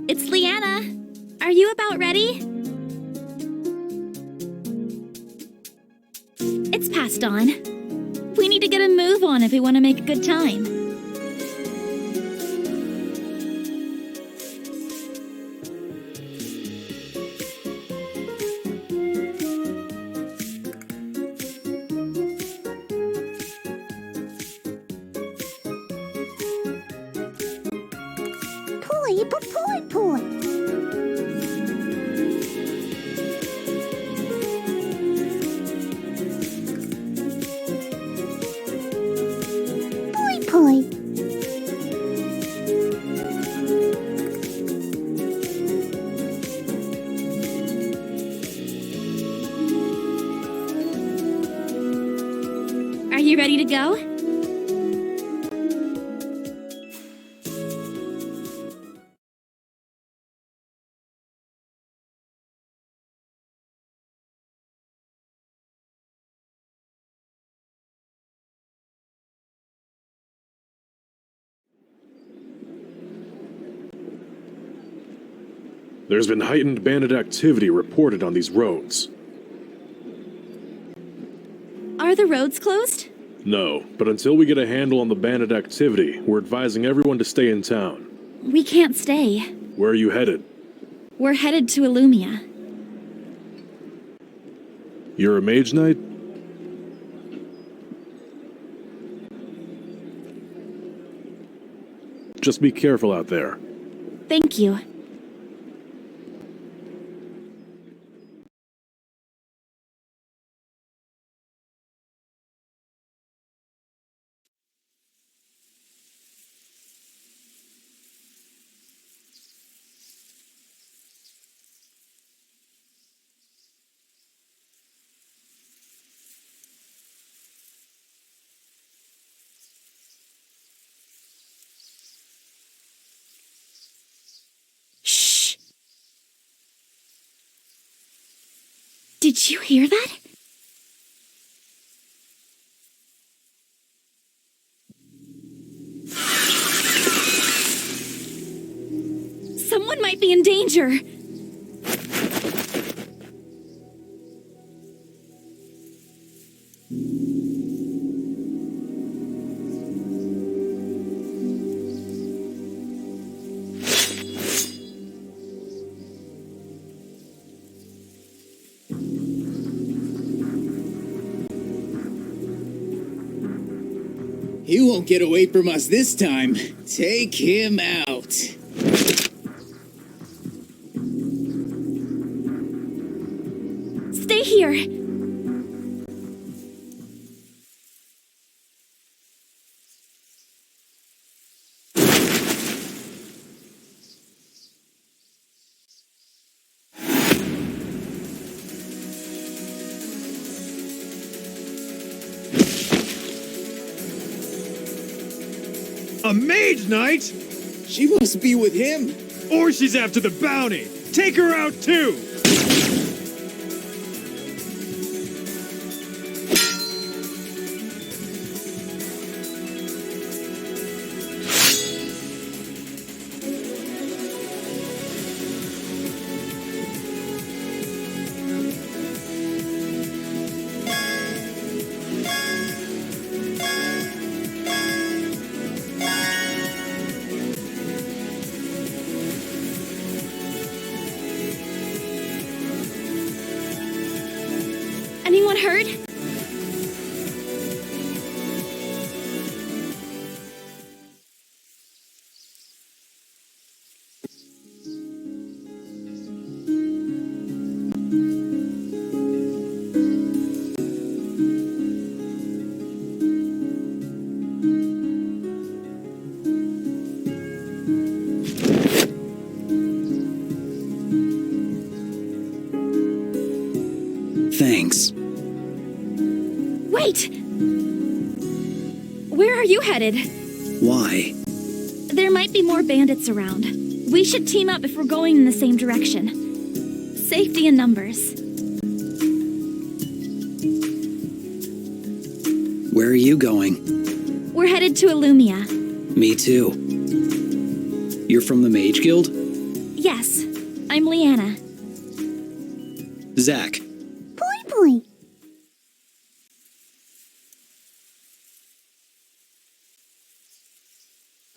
It's Leanna. Are you about ready? It's past dawn. We need to get a move on if we want to make a good time. Poi. Poi. Are you ready to go? There's been heightened bandit activity reported on these roads. Are the roads closed? No, but until we get a handle on the bandit activity, we're advising everyone to stay in town. We can't stay. Where are you headed? We're headed to Illumia. You're a mage knight? Just be careful out there. Thank you. Shh! Did you hear that? Someone might be in danger. He won't get away from us this time. Take him out. Stay here. A mage knight? She must be with him. Or she's after the bounty. Take her out too. Anyone hurt? Thanks. Wait! Where are you headed? Why? There might be more bandits around. We should team up if we're going in the same direction. Safety in numbers. Where are you going? We're headed to Illumia. Me too. You're from the Mage Guild? Yes, I'm Leanna. Zack. Point, point.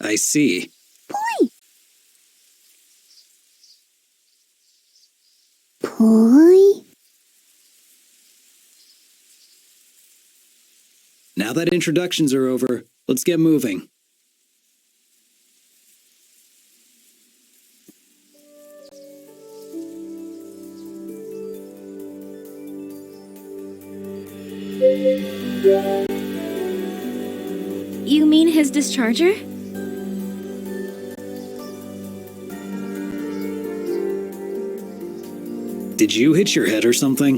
I see. Point. Point. Now that introductions are over, let's get moving. You mean his discharger? Did you hit your head or something?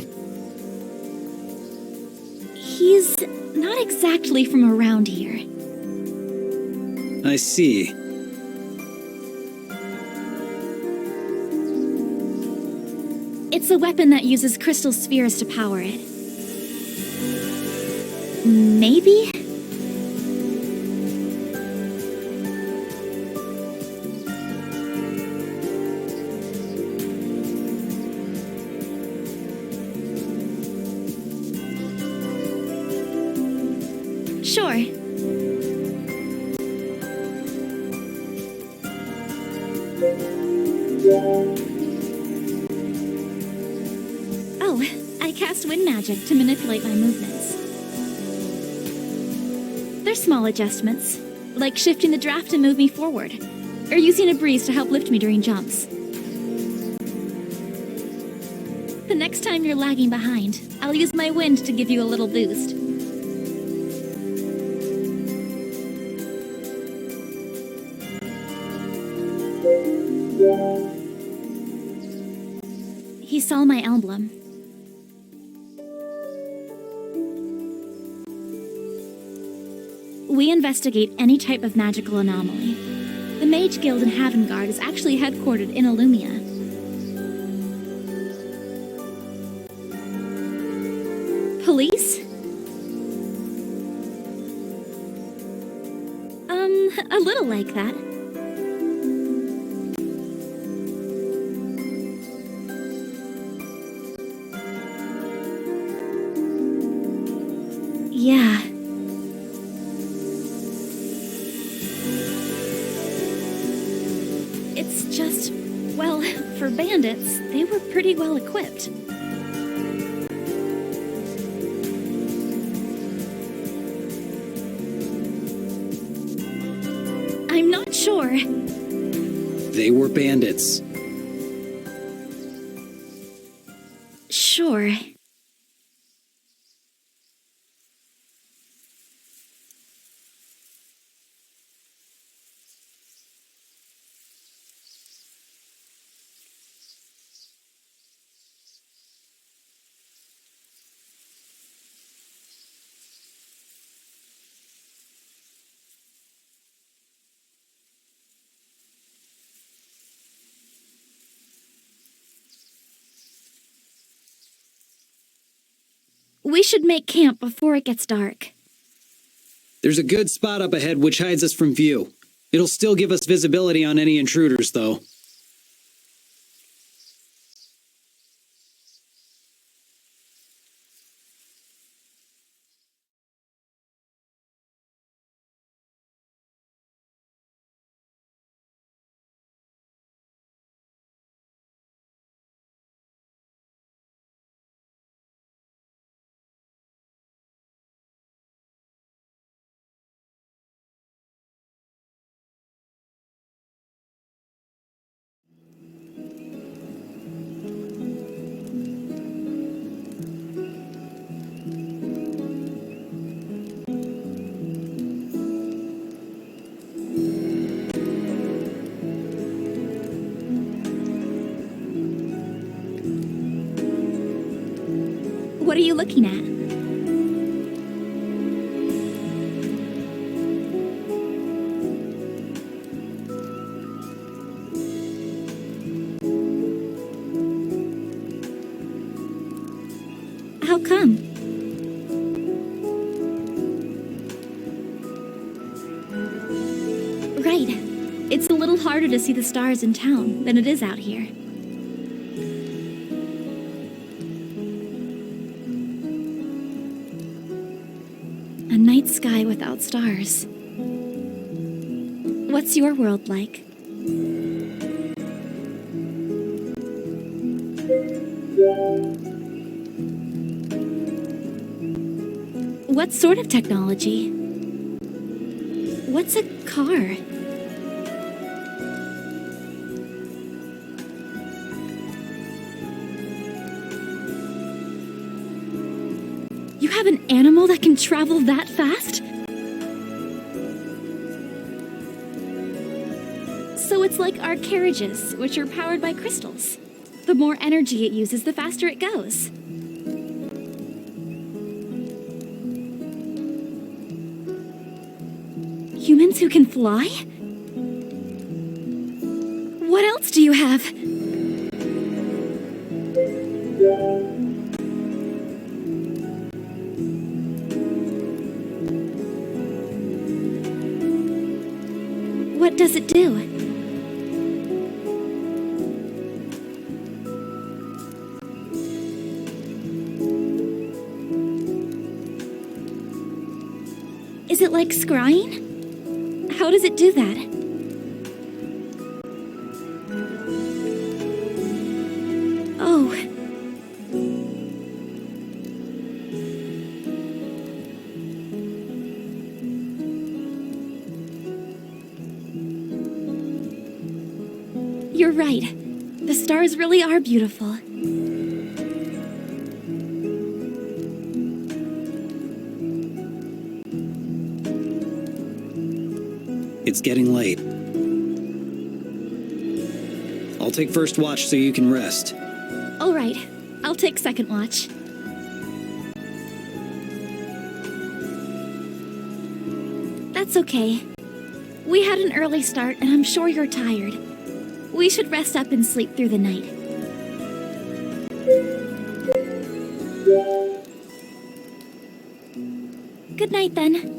He's not exactly from around here. I see. It's a weapon that uses crystal spheres to power it. Maybe? Sure. Oh, I cast wind magic to manipulate my movements. They're small adjustments, like shifting the draft to move me forward, or using a breeze to help lift me during jumps. The next time you're lagging behind, I'll use my wind to give you a little boost. He saw my emblem. We investigate any type of magical anomaly. The Mage Guild in Havengard is actually headquartered in Illumia. Police? A little like that. Yeah. It's just, well, for bandits, they were pretty well equipped. I'm not sure. They were bandits. Sure. We should make camp before it gets dark. There's a good spot up ahead which hides us from view. It'll still give us visibility on any intruders, though. What are you looking at? How come? Right. It's a little hard harder to see the stars in town than it is out here. A night sky without stars. What's your world like? What sort of technology? What's a car? You have an animal that can travel that fast? So it's like our carriages, which are powered by crystals. The more energy it uses, the faster it goes. Humans who can fly? What else do you have? What does it do? Is it like scrying? How does it do that? Oh. You're right. The stars really are beautiful. It's getting late. I'll take first watch so you can rest. All right. I'll take second watch. That's okay. We had an early start, and I'm sure you're tired. We should rest up and sleep through the night. Good night, then.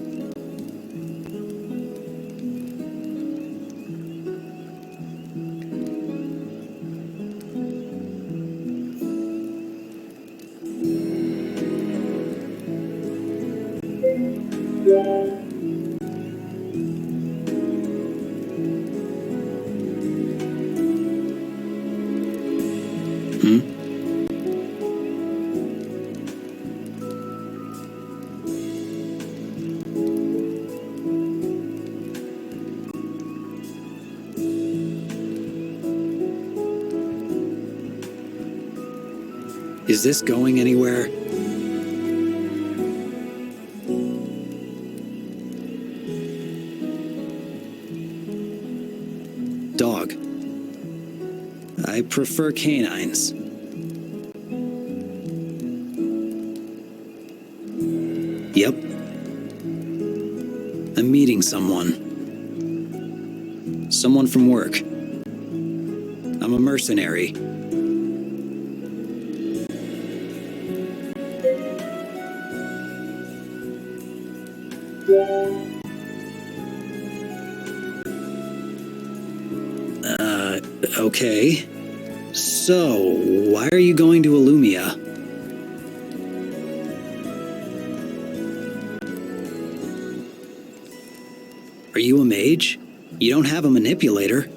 Is this going anywhere? Dog. I prefer canines. Yep. I'm meeting someone. Someone from work. I'm a mercenary. Okay. So, why are you going to Illumia? Are you a mage? You don't have a manipulator.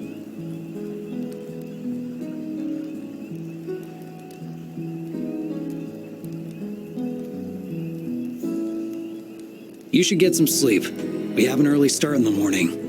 You should get some sleep. We have an early start in the morning.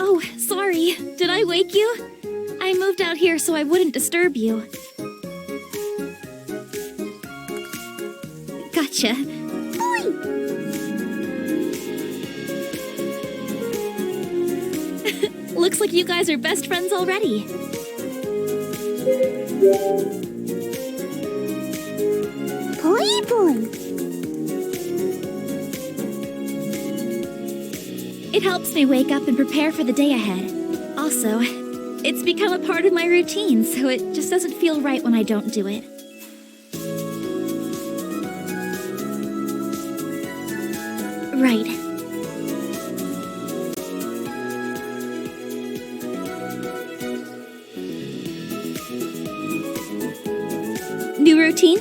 Oh, sorry. Did I wake you? I moved out here so I wouldn't disturb you. Gotcha. Looks like you guys are best friends already. Boy, boy. It helps me wake up and prepare for the day ahead. Also, it's become a part of my routine, so it just doesn't feel right when I don't do it. Right. New routine?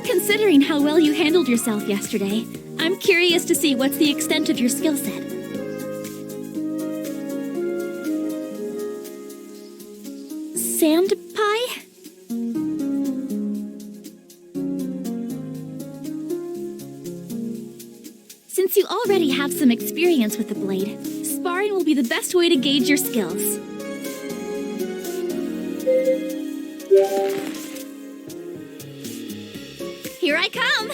Considering how well you handled yourself yesterday, I'm curious to see what's the extent of your skill set. Sand pie? Since you already have some experience with the blade, sparring will be the best way to gauge your skills. Here I come!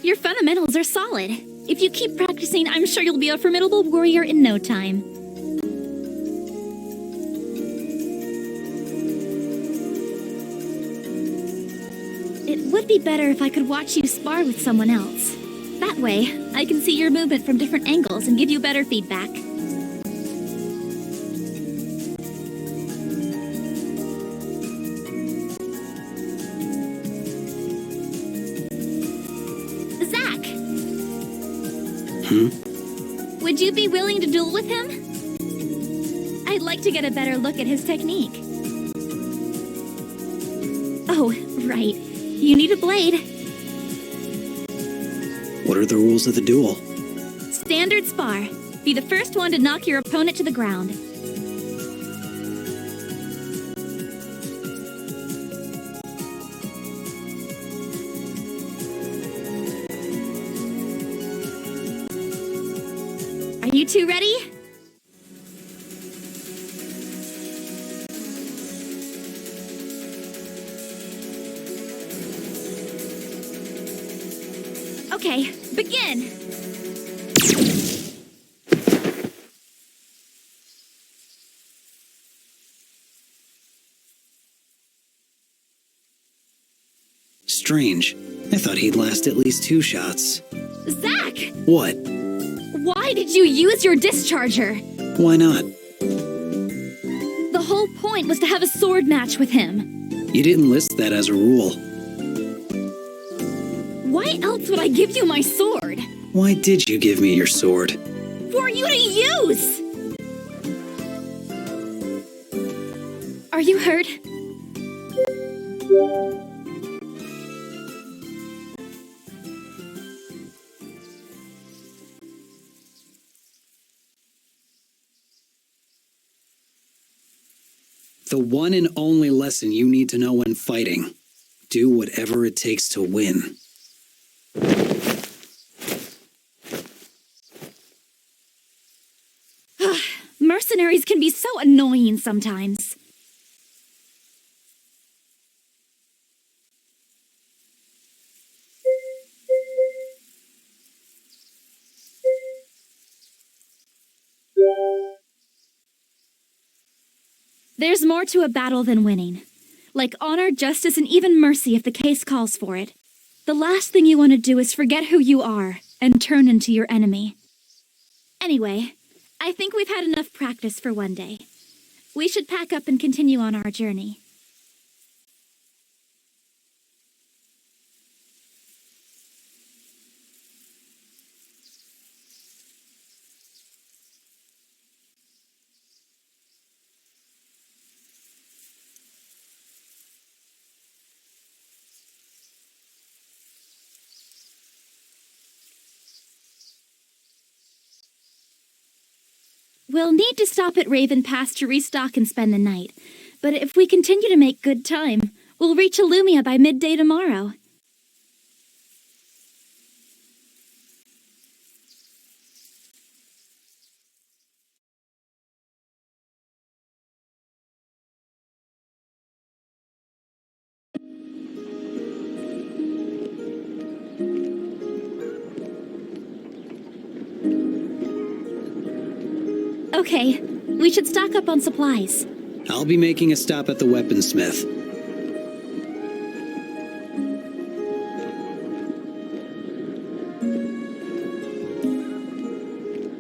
Your fundamentals are solid. If you keep practicing, I'm sure you'll be a formidable warrior in no time. It would be better if I could watch you spar with someone else. That way, I can see your movement from different angles and give you better feedback. Zack! Would you be willing to duel with him? I'd like to get a better look at his technique. Oh, right. You need a blade. What are the rules of the duel? Standard spar. Be the first one to knock your opponent to the ground. Are you two ready? Okay, begin! Strange. I thought he'd last at least 2 shots. Zack! What? Why did you use your discharger? Why not? The whole point was to have a sword match with him. You didn't list that as a rule. Why else would I give you my sword? Why did you give me your sword? For you to use! Are you hurt? The one and only lesson you need to know when fighting. Do whatever it takes to win. mercenaries can be so annoying sometimes. There's more to a battle than winning. Like honor, justice, and even mercy if the case calls for it. The last thing you want to do is forget who you are and turn into your enemy. Anyway, I think we've had enough practice for one day. We should pack up and continue on our journey. We'll need to stop at Raven Pass to restock and spend the night, but if we continue to make good time, we'll reach Illumia by midday tomorrow. Okay, we should stock up on supplies. I'll be making a stop at the weaponsmith.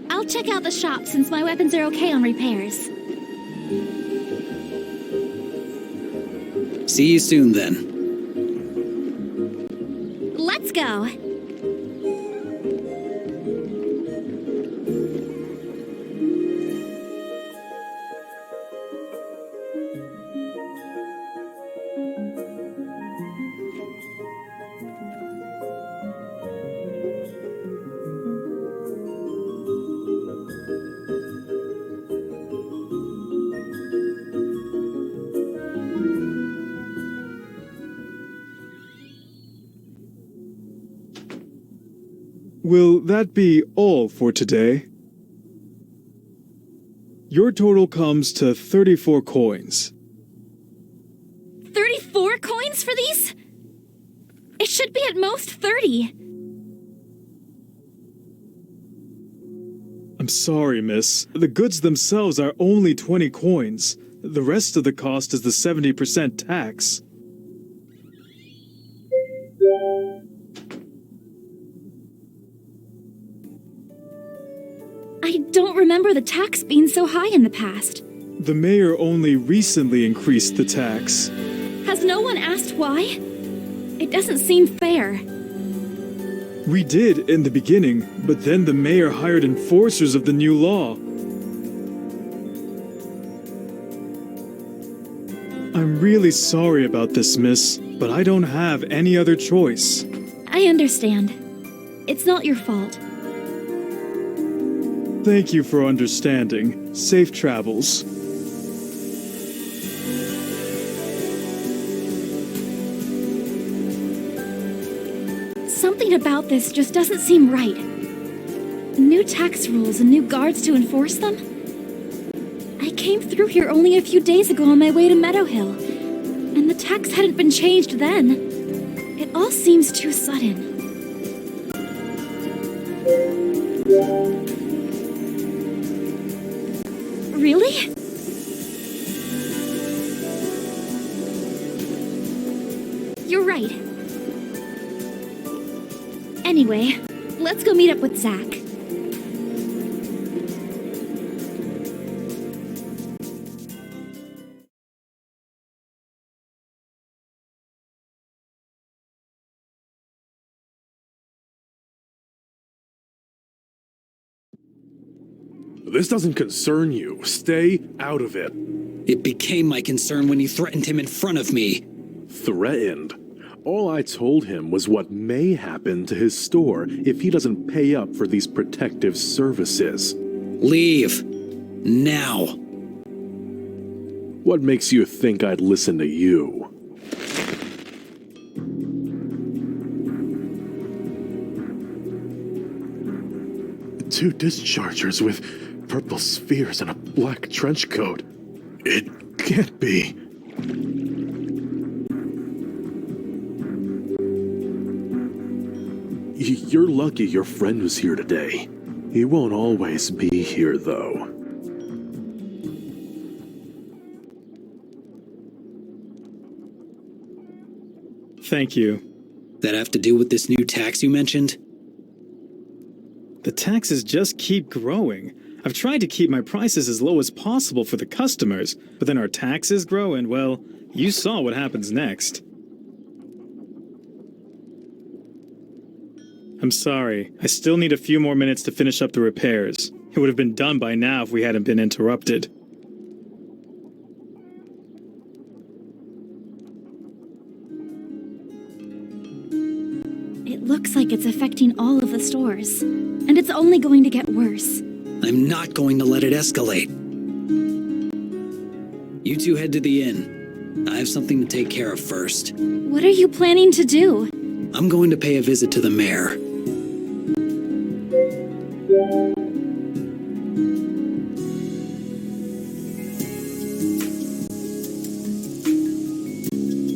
I'll check out the shop since my weapons are okay on repairs. See you soon then. Let's go! Will that be all for today? Your total comes to 34 coins. 34 coins for these? It should be at most 30. I'm sorry, miss. The goods themselves are only 20 coins. The rest of the cost is the 70% tax. I don't remember the tax being so high in the past. The mayor only recently increased the tax. Has no one asked why? It doesn't seem fair. We did in the beginning, but then the mayor hired enforcers of the new law. I'm really sorry about this, miss, but I don't have any other choice. I understand. It's not your fault. Thank you for understanding. Safe travels. Something about this just doesn't seem right. New tax rules and new guards to enforce them? I came through here only a few days ago on my way to Meadow Hill, and the tax hadn't been changed then. It all seems too sudden. Really? You're right. Anyway, let's go meet up with Zack. This doesn't concern you. Stay out of it. It became my concern when you threatened him in front of me. Threatened? All I told him was what may happen to his store if he doesn't pay up for these protective services. Leave. Now. What makes you think I'd listen to you? Two dischargers with purple spheres and a black trench coat. It can't be. You're lucky your friend was here today. He won't always be here, though. Thank you. That have to do with this new tax you mentioned? The taxes just keep growing. I've tried to keep my prices as low as possible for the customers, but then our taxes grow and, well, you saw what happens next. I'm sorry. I still need a few more minutes to finish up the repairs. It would have been done by now if we hadn't been interrupted. It looks like it's affecting all of the stores, and it's only going to get worse. I'm not going to let it escalate. You two head to the inn. I have something to take care of first. What are you planning to do? I'm going to pay a visit to the mayor.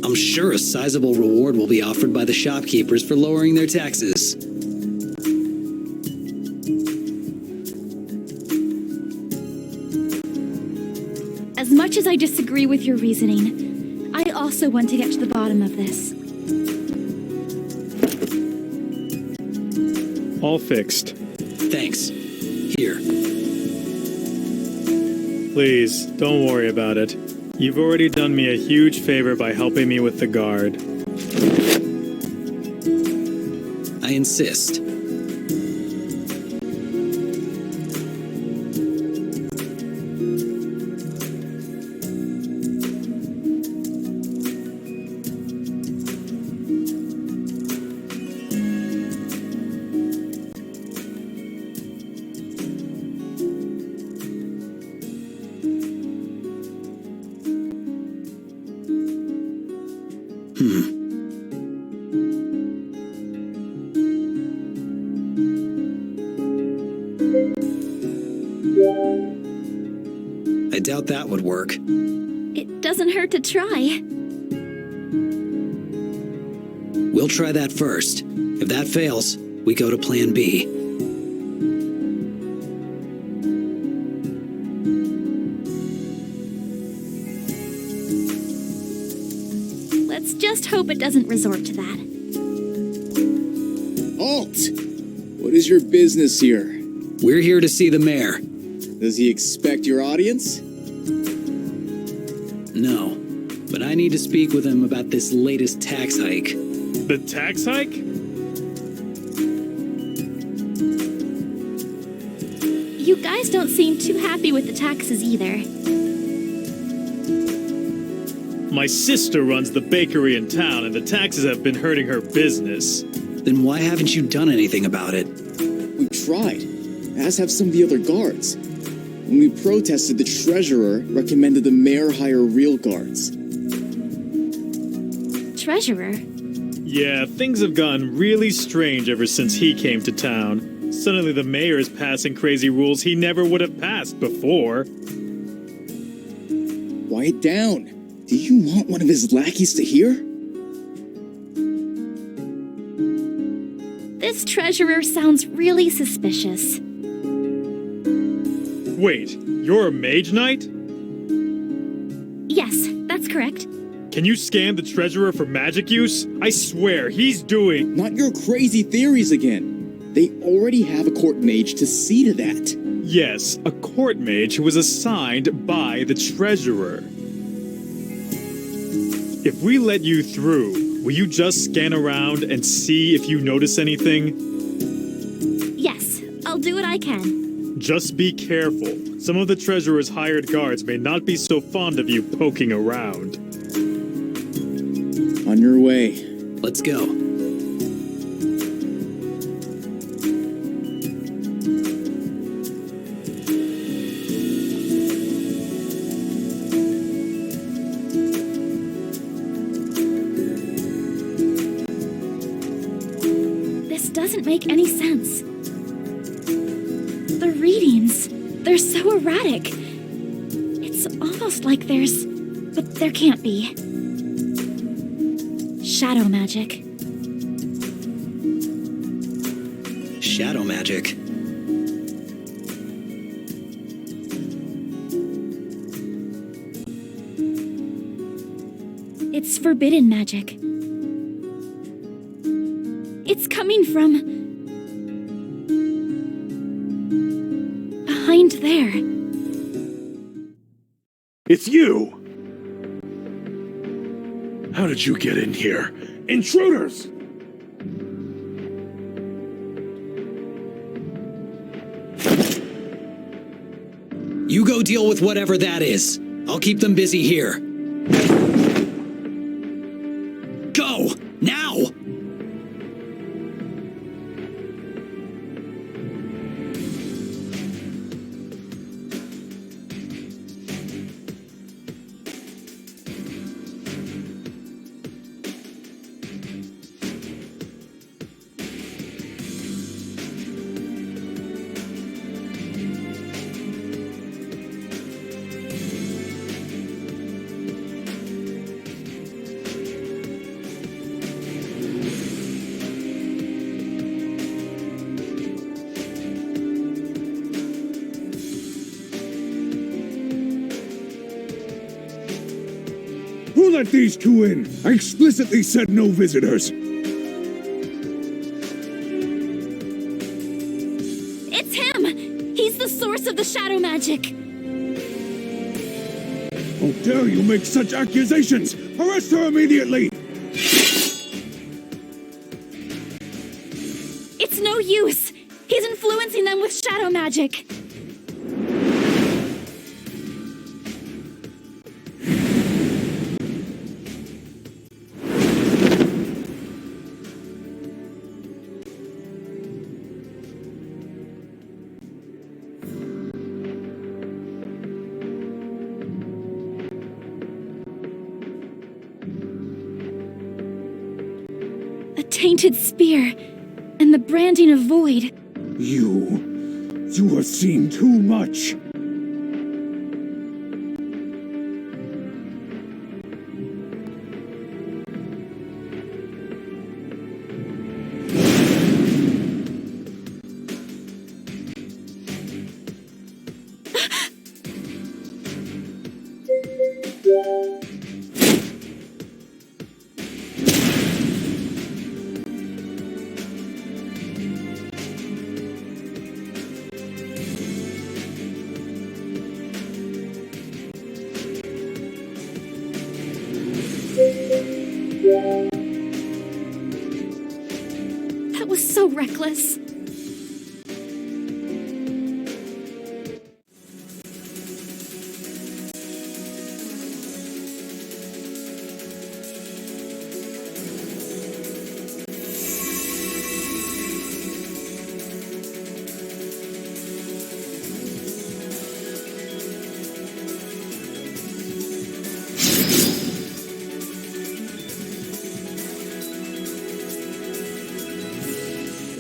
I'm sure a sizable reward will be offered by the shopkeepers for lowering their taxes. As much as I disagree with your reasoning, I also want to get to the bottom of this. All fixed. Thanks. Here. Please, don't worry about it. You've already done me a huge favor by helping me with the guard. I insist. I doubt that would work. It doesn't hurt to try. We'll try that first. If that fails, we go to Plan B. Let's just hope it doesn't resort to that. Halt! What is your business here? We're here to see the mayor. Does he expect your audience? No, but I need to speak with him about this latest tax hike. The tax hike? You guys don't seem too happy with the taxes either. My sister runs the bakery in town, and the taxes have been hurting her business. Then why haven't you done anything about it? We tried, as have some of the other guards. When we protested, the treasurer recommended the mayor hire real guards. Treasurer? Yeah, things have gotten really strange ever since he came to town. Suddenly the mayor is passing crazy rules he never would have passed before. Quiet down. Do you want one of his lackeys to hear? This treasurer sounds really suspicious. Wait, you're a mage knight? Yes, that's correct. Can you scan the treasurer for magic use? I swear, he's doing... Not your crazy theories again. They already have a court mage to see to that. Yes, a court mage who was assigned by the treasurer. If we let you through, will you just scan around and see if you notice anything? Yes, I'll do what I can. Just be careful. Some of the treasurer's hired guards may not be so fond of you poking around. On your way. Let's go. This doesn't make any sense. The readings, they're so erratic. It's almost like but there can't be. Shadow magic. Shadow magic. It's forbidden magic. It's coming from behind there. It's you! How did you get in here? Intruders! You go deal with whatever that is. I'll keep them busy here. Go! Now! Who let these two in? I explicitly said no visitors. It's him! He's the source of the shadow magic. How dare you make such accusations? Arrest her immediately! It's no use. He's influencing them with shadow magic. A tainted spear, and the branding of void. You have seen too much. That was so reckless.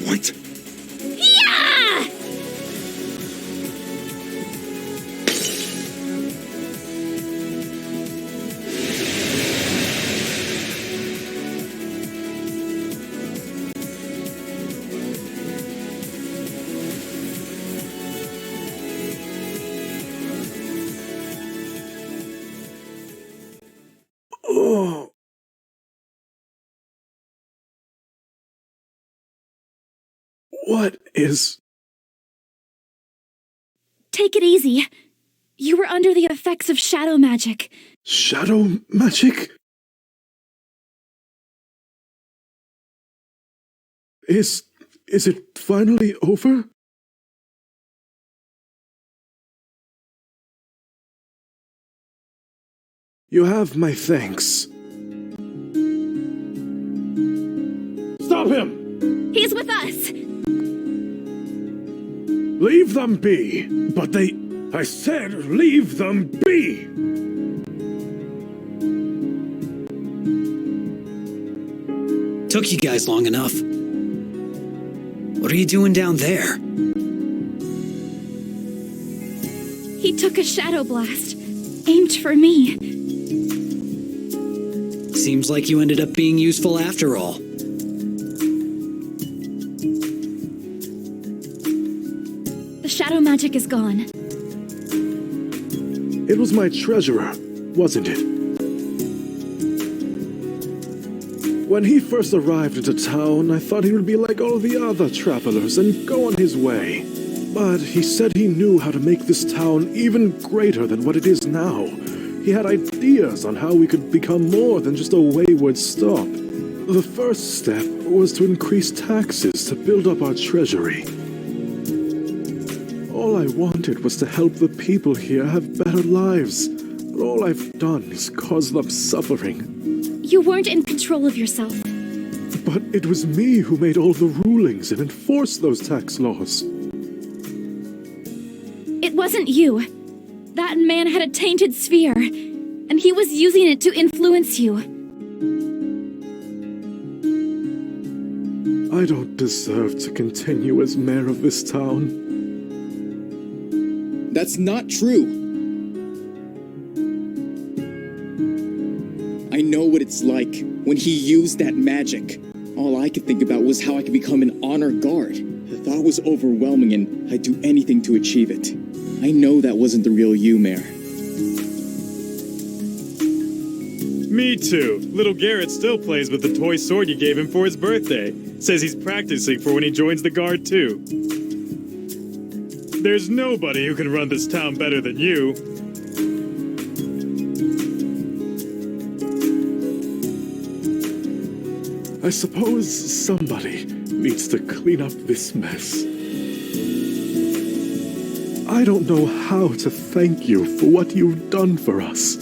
What? Yeah! Oh. What is... Take it easy. You were under the effects of shadow magic. shadow magic? Is it finally over? You have my thanks. Stop him! He's with us! Leave them be! But I said leave them be! Took you guys long enough. What are you doing down there? He took a shadow blast, aimed for me. Seems like you ended up being useful after all. The shadow magic is gone. It was my treasurer, wasn't it? When he first arrived into town, I thought he would be like all the other travelers and go on his way. But he said he knew how to make this town even greater than what it is now. He had ideas on how we could become more than just a wayward stop. The first step was to increase taxes to build up our treasury. All I wanted was to help the people here have better lives. But all I've done is cause them suffering. You weren't in control of yourself. But it was me who made all the rulings and enforced those tax laws. It wasn't you. That man had a tainted sphere, and he was using it to influence you. I don't deserve to continue as mayor of this town. That's not true. I know what it's like when he used that magic. All I could think about was how I could become an honor guard. The thought was overwhelming and I'd do anything to achieve it. I know that wasn't the real you, Mayor. Me too. Little Garrett still plays with the toy sword you gave him for his birthday. Says he's practicing for when he joins the guard too. There's nobody who can run this town better than you. I suppose somebody needs to clean up this mess. I don't know how to thank you for what you've done for us.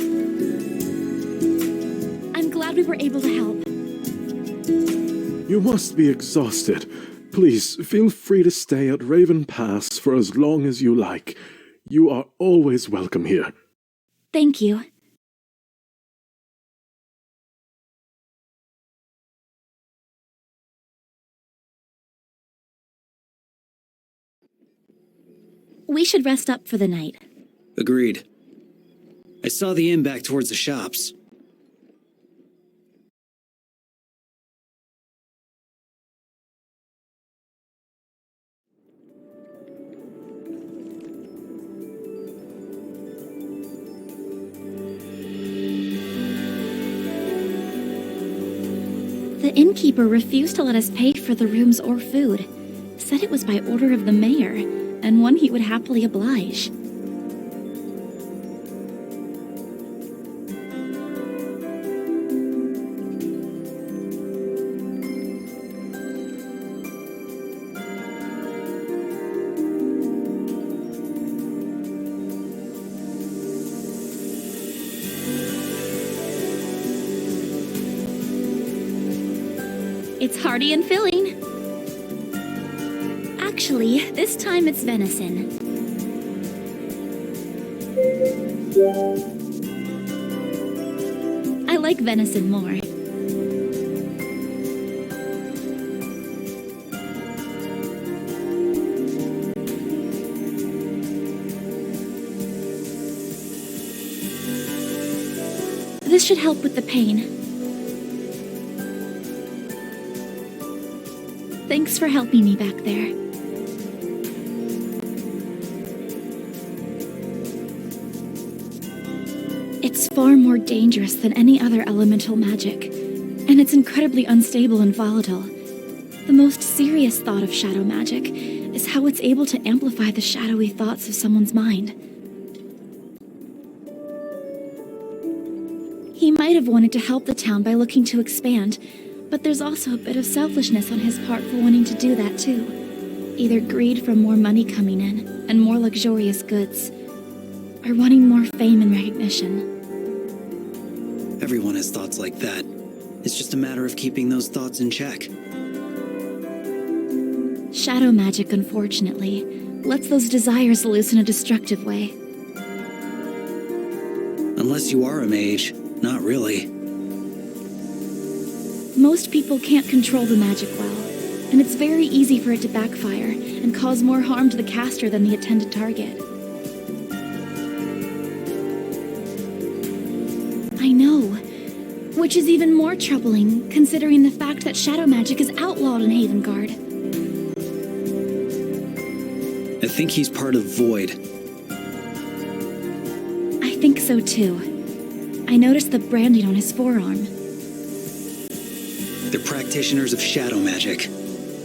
I'm glad we were able to help. You must be exhausted. Please, feel free to stay at Raven Pass for as long as you like. You are always welcome here. Thank you. We should rest up for the night. Agreed. I saw the inn back towards the shops. The innkeeper refused to let us pay for the rooms or food. Said it was by order of the mayor, and one he would happily oblige. It's hearty and filling. Actually, this time it's venison. I like venison more. This should help with the pain. Thanks for helping me back there. It's far more dangerous than any other elemental magic, and it's incredibly unstable and volatile. The most serious thought of shadow magic is how it's able to amplify the shadowy thoughts of someone's mind. He might have wanted to help the town by looking to expand, but there's also a bit of selfishness on his part for wanting to do that too. Either greed from more money coming in and more luxurious goods, or wanting more fame and recognition. Everyone has thoughts like that. It's just a matter of keeping those thoughts in check. Shadow magic, unfortunately, lets those desires loose in a destructive way. Unless you are a mage, not really. Most people can't control the magic well, and it's very easy for it to backfire and cause more harm to the caster than the intended target. Which is even more troubling, considering the fact that shadow magic is outlawed in Havengard. I think he's part of Void. I think so too. I noticed the branding on his forearm. They're practitioners of shadow magic.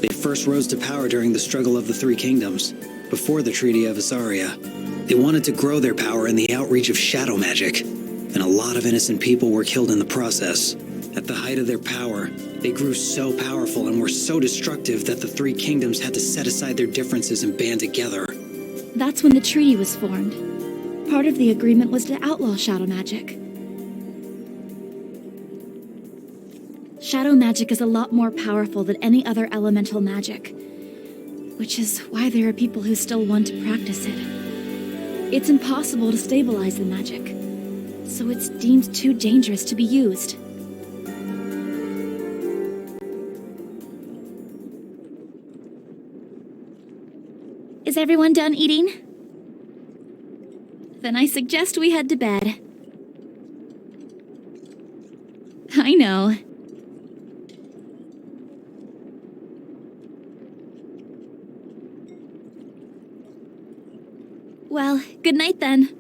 They first rose to power during the struggle of the Three Kingdoms, before the Treaty of Azaria. They wanted to grow their power in the outreach of shadow magic, and a lot of innocent people were killed in the process. At the height of their power, they grew so powerful and were so destructive that the Three Kingdoms had to set aside their differences and band together. That's when the treaty was formed. Part of the agreement was to outlaw shadow magic. Shadow magic is a lot more powerful than any other elemental magic, which is why there are people who still want to practice it. It's impossible to stabilize the magic, so it's deemed too dangerous to be used. Is everyone done eating? Then I suggest we head to bed. I know. Well, good night then.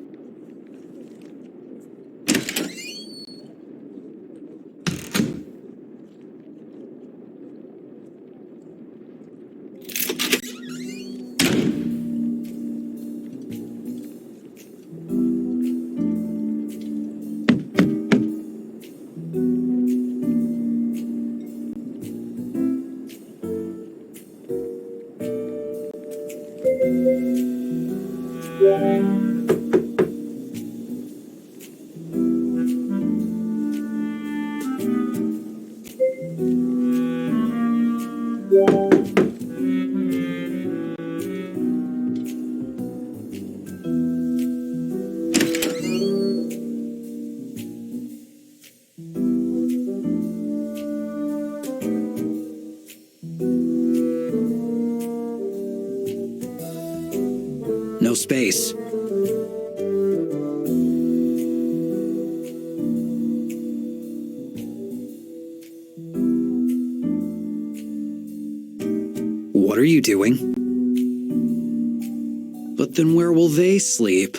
No space. What are you doing? But then where will they sleep?